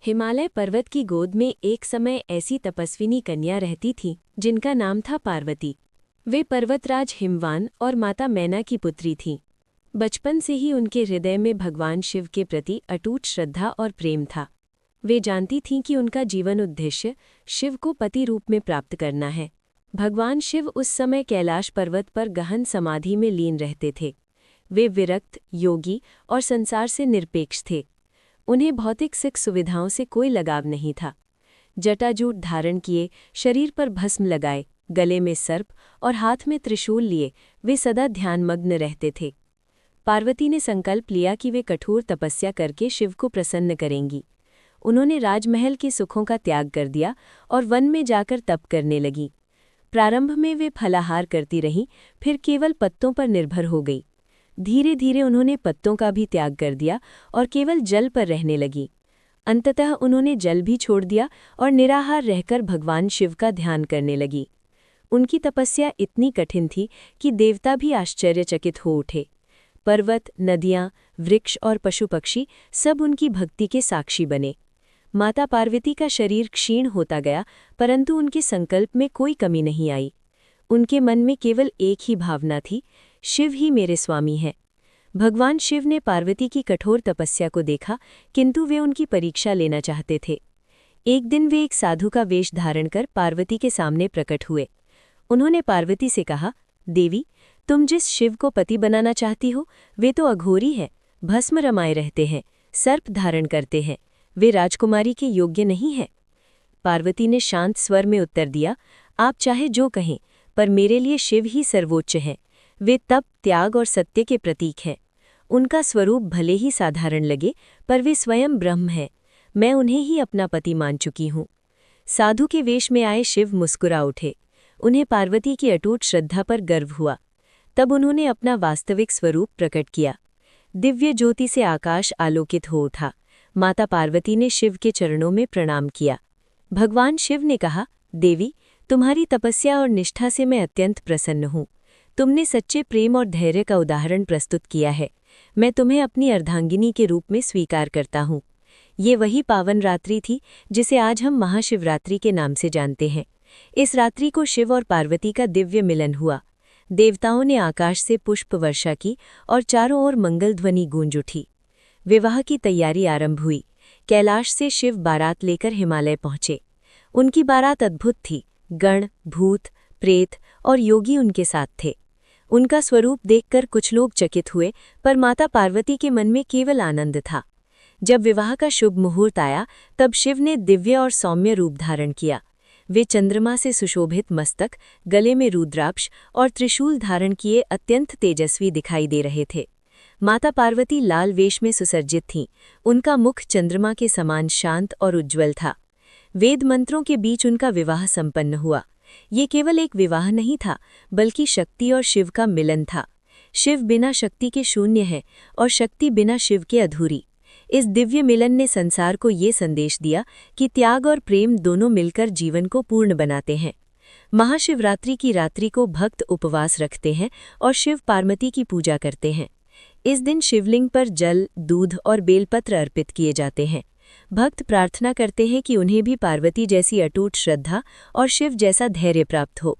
हिमालय पर्वत की गोद में एक समय ऐसी तपस्विनी कन्या रहती थी जिनका नाम था पार्वती। वे पर्वतराज हिमवान और माता मैना की पुत्री थीं। बचपन से ही उनके हृदय में भगवान शिव के प्रति अटूट श्रद्धा और प्रेम था। वे जानती थीं कि उनका जीवन उद्देश्य शिव को पति रूप में प्राप्त करना है। भगवान शिव उस समय कैलाश पर्वत पर गहन समाधि में लीन रहते थे। वे विरक्त, योगी और संसार से निरपेक्ष थे। उन्हें भौतिक सुख सुविधाओं से कोई लगाव नहीं था। जटाजूट धारण किए, शरीर पर भस्म लगाए, गले में सर्प और हाथ में त्रिशूल लिए वे सदा ध्यानमग्न रहते थे। पार्वती ने संकल्प लिया कि वे कठोर तपस्या करके शिव को प्रसन्न करेंगी। उन्होंने राजमहल के सुखों का त्याग कर दिया और वन में जाकर तप करने लगी। प्रारंभ में वे फलाहार करती रहीं, फिर केवल पत्तों पर निर्भर हो गई। धीरे धीरे उन्होंने पत्तों का भी त्याग कर दिया और केवल जल पर रहने लगी। अंततः उन्होंने जल भी छोड़ दिया और निराहार रहकर भगवान शिव का ध्यान करने लगी। उनकी तपस्या इतनी कठिन थी कि देवता भी आश्चर्यचकित हो उठे। पर्वत, नदियाँ, वृक्ष और पशु पक्षी सब उनकी भक्ति के साक्षी बने। माता पार्वती का शरीर क्षीण होता गया, परंतु उनके संकल्प में कोई कमी नहीं आई। उनके मन में केवल एक ही भावना थी, शिव ही मेरे स्वामी हैं। भगवान शिव ने पार्वती की कठोर तपस्या को देखा, किंतु वे उनकी परीक्षा लेना चाहते थे। एक दिन वे एक साधु का वेश धारण कर पार्वती के सामने प्रकट हुए। उन्होंने पार्वती से कहा, देवी, तुम जिस शिव को पति बनाना चाहती हो वे तो अघोरी है, भस्म रमाए रहते हैं, सर्प धारण करते हैं, वे राजकुमारी के योग्य नहीं है। पार्वती ने शांत स्वर में उत्तर दिया, आप चाहे जो कहें, पर मेरे लिए शिव ही सर्वोच्च हैं। वे तप, त्याग और सत्य के प्रतीक हैं। उनका स्वरूप भले ही साधारण लगे, पर वे स्वयं ब्रह्म हैं। मैं उन्हें ही अपना पति मान चुकी हूँ। साधु के वेश में आए शिव मुस्कुरा उठे। उन्हें पार्वती की अटूट श्रद्धा पर गर्व हुआ। तब उन्होंने अपना वास्तविक स्वरूप प्रकट किया। दिव्य ज्योति से आकाश आलोकित हो उठा। माता पार्वती ने शिव के चरणों में प्रणाम किया। भगवान शिव ने कहा, देवी, तुम्हारी तपस्या और निष्ठा से मैं अत्यंत प्रसन्न हूँ। तुमने सच्चे प्रेम और धैर्य का उदाहरण प्रस्तुत किया है। मैं तुम्हें अपनी अर्धांगिनी के रूप में स्वीकार करता हूँ। ये वही पावन रात्रि थी जिसे आज हम महाशिवरात्रि के नाम से जानते हैं। इस रात्रि को शिव और पार्वती का दिव्य मिलन हुआ। देवताओं ने आकाश से पुष्प वर्षा की और चारों ओर मंगल ध्वनि गूंज उठी। विवाह की तैयारी आरंभ हुई। कैलाश से शिव बारात लेकर हिमालय पहुंचे। उनकी बारात अद्भुत थी। गण, भूत, प्रेत और योगी उनके साथ थे। उनका स्वरूप देखकर कुछ लोग चकित हुए, पर माता पार्वती के मन में केवल आनंद था। जब विवाह का शुभ मुहूर्त आया, तब शिव ने दिव्य और सौम्य रूप धारण किया। वे चंद्रमा से सुशोभित मस्तक, गले में रुद्राक्ष और त्रिशूल धारण किए अत्यंत तेजस्वी दिखाई दे रहे थे। माता पार्वती लाल वेश में सुसज्जित थीं। उनका मुख चंद्रमा के समान शांत और उज्ज्वल था। वेद मंत्रों के बीच उनका विवाह संपन्न हुआ। ये केवल एक विवाह नहीं था, बल्कि शक्ति और शिव का मिलन था। शिव बिना शक्ति के शून्य है और शक्ति बिना शिव के अधूरी। इस दिव्य मिलन ने संसार को ये संदेश दिया कि त्याग और प्रेम दोनों मिलकर जीवन को पूर्ण बनाते हैं। महाशिवरात्रि की रात्रि को भक्त उपवास रखते हैं और शिव पार्वती की पूजा करते हैं। इस दिन शिवलिंग पर जल, दूध और बेलपत्र अर्पित किए जाते हैं। भक्त प्रार्थना करते हैं कि उन्हें भी पार्वती जैसी अटूट श्रद्धा और शिव जैसा धैर्य प्राप्त हो।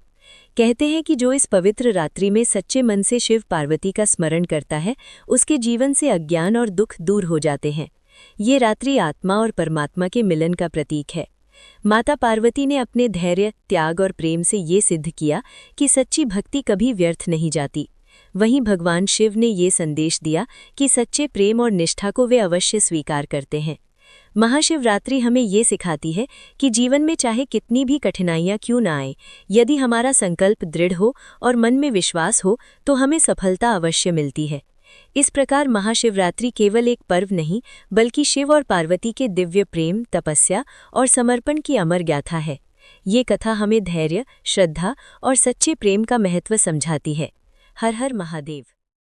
कहते हैं कि जो इस पवित्र रात्रि में सच्चे मन से शिव पार्वती का स्मरण करता है, उसके जीवन से अज्ञान और दुख दूर हो जाते हैं। ये रात्रि आत्मा और परमात्मा के मिलन का प्रतीक है। माता पार्वती ने अपने धैर्य, त्याग और प्रेम से ये सिद्ध किया कि सच्ची भक्ति कभी व्यर्थ नहीं जाती। वहीं भगवान शिव ने ये संदेश दिया कि सच्चे प्रेम और निष्ठा को वे अवश्य स्वीकार करते हैं। महाशिवरात्रि हमें ये सिखाती है कि जीवन में चाहे कितनी भी कठिनाइयाँ क्यों ना आए, यदि हमारा संकल्प दृढ़ हो और मन में विश्वास हो तो हमें सफलता अवश्य मिलती है। इस प्रकार महाशिवरात्रि केवल एक पर्व नहीं, बल्कि शिव और पार्वती के दिव्य प्रेम, तपस्या और समर्पण की अमर गाथा है। ये कथा हमें धैर्य, श्रद्धा और सच्चे प्रेम का महत्व समझाती है। हर हर महादेव।